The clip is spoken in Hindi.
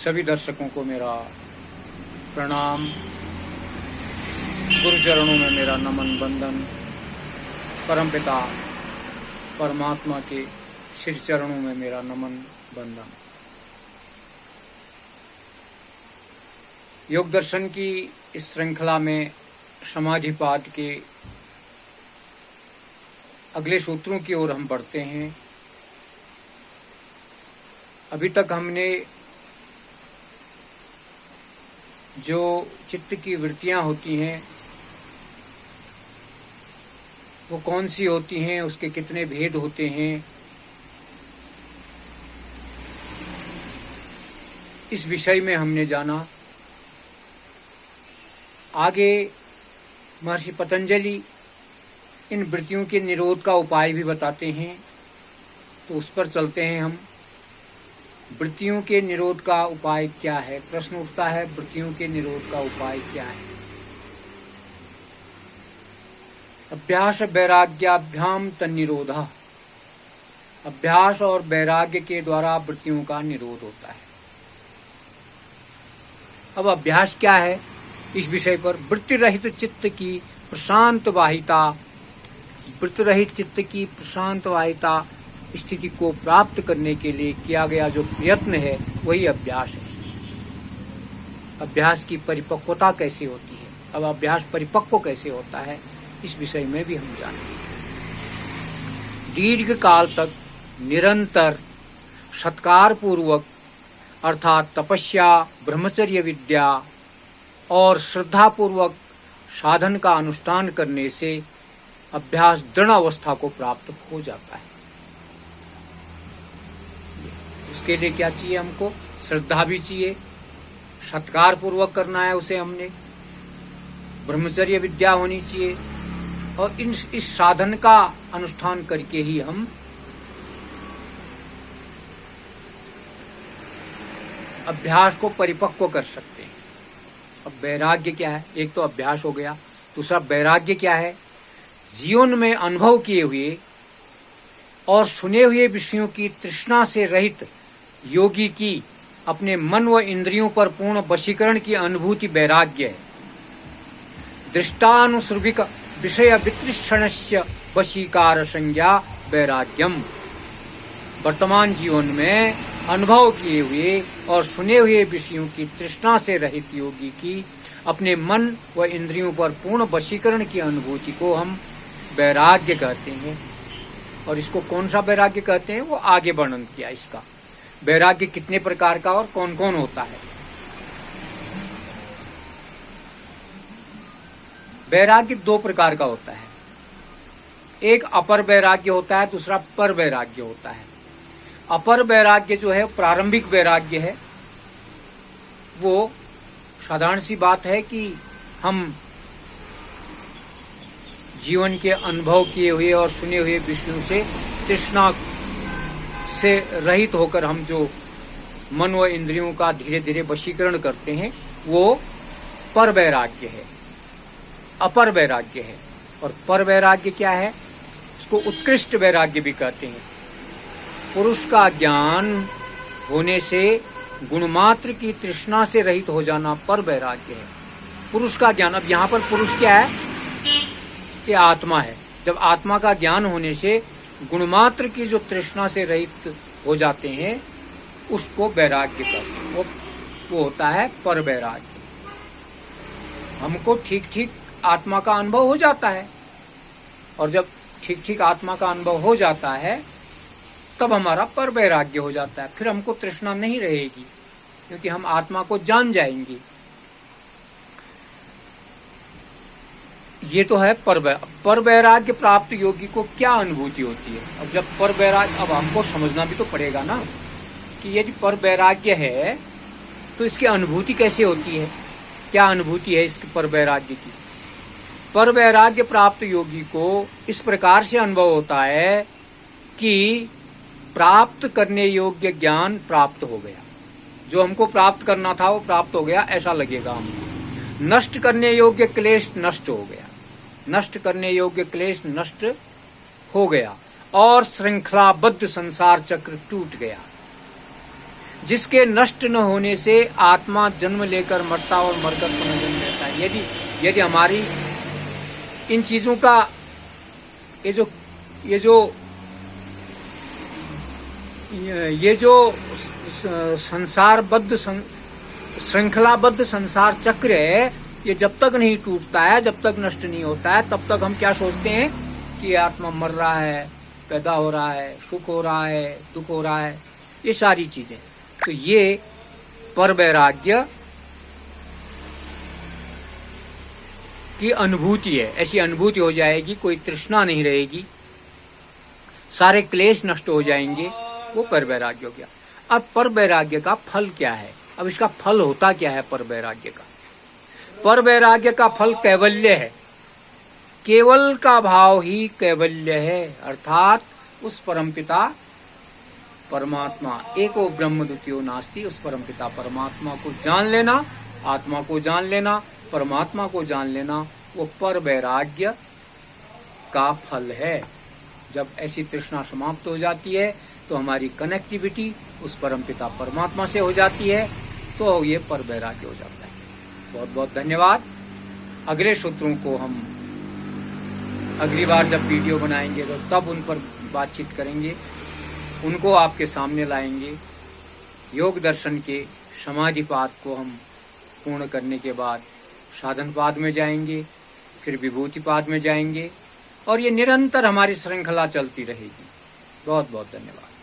सभी दर्शकों को मेरा प्रणाम, गुरु चरणों में मेरा नमन बंदन, परमपिता परमात्मा के श्री चरणों में मेरा नमन बंदन। योग दर्शन की इस श्रृंखला में समाधिपाद के अगले सूत्रों की ओर हम बढ़ते हैं। अभी तक हमने जो चित्त की वृत्तियां होती हैं वो कौन सी होती हैं, उसके कितने भेद होते हैं, इस विषय में हमने जाना। आगे महर्षि पतंजलि इन वृत्तियों के निरोध का उपाय भी बताते हैं, तो उस पर चलते हैं हम। वृत्तियों के निरोध का उपाय क्या है? प्रश्न उठता है, वृत्तियों के निरोध का उपाय क्या है? अभ्यास वैराग्याभ्याम तन्निरोधः। अभ्यास और वैराग्य के द्वारा वृत्तियों का निरोध होता है। अब अभ्यास क्या है? इस विषय पर वृत्ति रहित चित्त की प्रशांत वाहिता, वृत्ति रहित चित्त की प्रशांत वाहिता स्थिति को प्राप्त करने के लिए किया गया जो प्रयत्न है वही अभ्यास है। अभ्यास की परिपक्वता कैसे होती है, अब अभ्यास परिपक्व कैसे होता है, इस विषय में भी हम जानेंगे। दीर्घ काल तक निरंतर सत्कार पूर्वक अर्थात तपस्या, ब्रह्मचर्य विद्या और श्रद्धा पूर्वक साधन का अनुष्ठान करने से अभ्यास दृढ़ अवस्था को प्राप्त हो जाता है। उसके लिए क्या चाहिए? हमको श्रद्धा भी चाहिए, सत्कार पूर्वक करना है उसे हमने, ब्रह्मचर्य विद्या होनी चाहिए, और इस साधन का अनुष्ठान करके ही हम अभ्यास को परिपक्व कर सकते हैं। अब वैराग्य क्या है? एक तो अभ्यास हो गया, दूसरा वैराग्य क्या है? जीवन में अनुभव किए हुए और सुने हुए विषयों की तृष्णा से रहित योगी की अपने मन व इंद्रियों पर पूर्ण वशीकरण की अनुभूति वैराग्य है। दृष्टानुसृगिक विषय वितृष्णस्य वशीकार संज्ञा वैराग्यम। वर्तमान जीवन में अनुभव किए हुए और सुने हुए विषयों की तृष्णा से रहित योगी की अपने मन व इंद्रियों पर पूर्ण वशीकरण की अनुभूति को हम वैराग्य कहते हैं। और इसको कौन सा वैराग्य कहते हैं वो आगे वर्णन किया। इसका वैराग्य कितने प्रकार का और कौन कौन होता है? वैराग्य दो प्रकार का होता है, एक अपर वैराग्य होता है, दूसरा पर वैराग्य होता है। अपर वैराग्य जो है प्रारंभिक वैराग्य है। वो साधारण सी बात है कि हम जीवन के अनुभव किए हुए और सुने हुए विषयों से तृष्णा से रहित होकर हम जो मन व इंद्रियों का धीरे धीरे वशीकरण करते हैं वो पर वैराग्य है, अपर वैराग्य है। और पर वैराग्य क्या है? उसको उत्कृष्ट वैराग्य भी कहते हैं। पुरुष का ज्ञान होने से गुणमात्र की तृष्णा से रहित हो जाना पर वैराग्य है। पुरुष का ज्ञान, अब यहाँ पर पुरुष क्या है? ये आत्मा है। जब आत्मा का ज्ञान होने से गुणमात्र की जो तृष्णा से रहित हो जाते हैं उसको वैराग्य कहते हैं। वो होता है पर वैराग्य। हमको ठीक ठीक आत्मा का अनुभव हो जाता है, और जब ठीक ठीक आत्मा का अनुभव हो जाता है तब हमारा पर वैराग्य हो जाता है। फिर हमको तृष्णा नहीं रहेगी क्योंकि हम आत्मा को जान जाएंगे। ये तो है पर वैराग्य प्राप्त योगी को क्या अनुभूति होती है? अब जब पर वैराग्य, अब हमको समझना भी तो पड़ेगा ना कि यदि पर वैराग्य है तो इसकी अनुभूति कैसे होती है, क्या अनुभूति है इसकी पर वैराग्य की? पर वैराग्य प्राप्त योगी को इस प्रकार से अनुभव होता है कि प्राप्त करने योग्य ज्ञान प्राप्त हो गया, जो हमको प्राप्त करना था वो प्राप्त हो गया, ऐसा लगेगा हमको। नष्ट करने योग्य क्लेश नष्ट हो गया, नष्ट करने योग्य क्लेश नष्ट हो गया, और श्रृंखलाबद्ध संसार चक्र टूट गया। जिसके नष्ट न होने से आत्मा जन्म लेकर मरता और मरकर पुनर्जन्म लेता है। यदि हमारी इन चीजों का ये जो संसारबद्ध श्रृंखलाबद्ध संसार चक्र है, ये जब तक नहीं टूटता है, जब तक नष्ट नहीं होता है, तब तक हम क्या सोचते हैं कि आत्मा मर रहा है, पैदा हो रहा है, सुख हो रहा है, दुख हो रहा है, ये सारी चीजें। तो ये पर वैराग्य की अनुभूति है। ऐसी अनुभूति हो जाएगी, कोई तृष्णा नहीं रहेगी, सारे क्लेश नष्ट हो जाएंगे, वो पर वैराग्य हो गया। अब पर वैराग्य का फल क्या है? अब इसका फल होता क्या है पर वैराग्य का? पर वैराग्य का फल कैवल्य है। केवल का भाव ही कैवल्य है, अर्थात उस परमपिता परमात्मा एको ब्रह्म द्वितीयो नास्ति, उस परमपिता परमात्मा को जान लेना, आत्मा को जान लेना, परमात्मा को जान लेना, वो पर वैराग्य का फल है। जब ऐसी तृष्णा समाप्त हो जाती है तो हमारी कनेक्टिविटी उस परमपिता परमात्मा से हो जाती है, तो ये पर वैराग्य हो जाता है। बहुत बहुत धन्यवाद। अगले सूत्रों को हम अगली बार जब वीडियो बनाएंगे तो तब उन पर बातचीत करेंगे, उनको आपके सामने लाएंगे। योग दर्शन के समाधिपाद को हम पूर्ण करने के बाद साधनपाद में जाएंगे, फिर विभूतिपाद में जाएंगे, और ये निरंतर हमारी श्रृंखला चलती रहेगी। बहुत बहुत धन्यवाद।